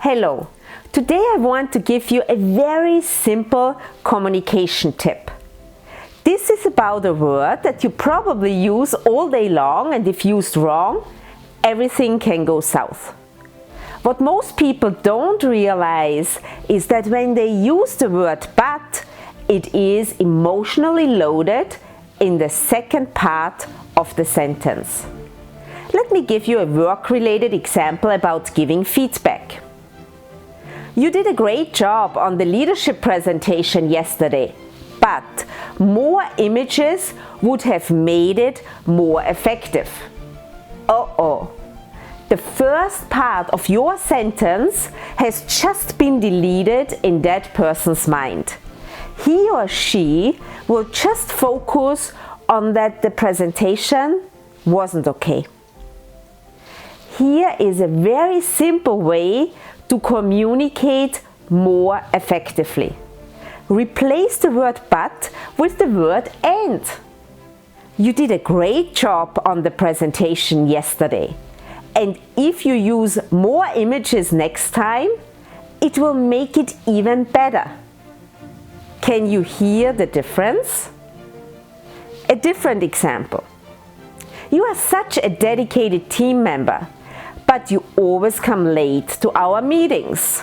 Hello, today I want to give you a very simple communication tip. This is about a word that you probably use all day long, and if used wrong, everything can go south. What most people don't realize is that when they use the word but, it is emotionally loaded in the second part of the sentence. Let me give you a work-related example about giving feedback. You did a great job on the leadership presentation yesterday, but more images would have made it more effective. Uh-oh. The first part of your sentence has just been deleted in that person's mind. He or she will just focus on that the presentation wasn't okay. Here is a very simple way to communicate more effectively. Replace the word but with the word and. You did a great job on the presentation yesterday. And if you use more images next time, it will make it even better. Can you hear the difference? A different example. You are such a dedicated team member, but you always come late to our meetings.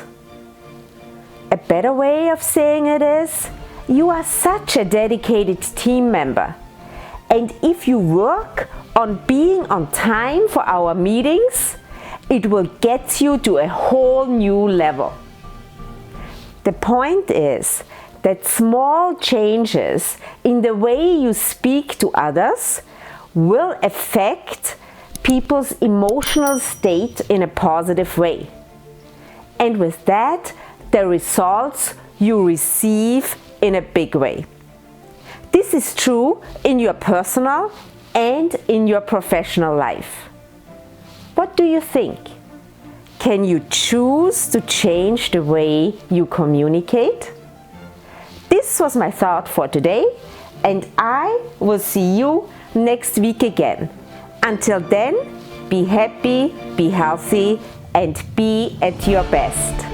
A better way of saying it is, you are such a dedicated team member, and if you work on being on time for our meetings, it will get you to a whole new level. The point is that small changes in the way you speak to others will affect people's emotional state in a positive way. And with that, the results you receive in a big way. This is true in your personal and in your professional life. What do you think? Can you choose to change the way you communicate? This was my thought for today, and I will see you next week again. Until then, be happy, be healthy, and be at your best.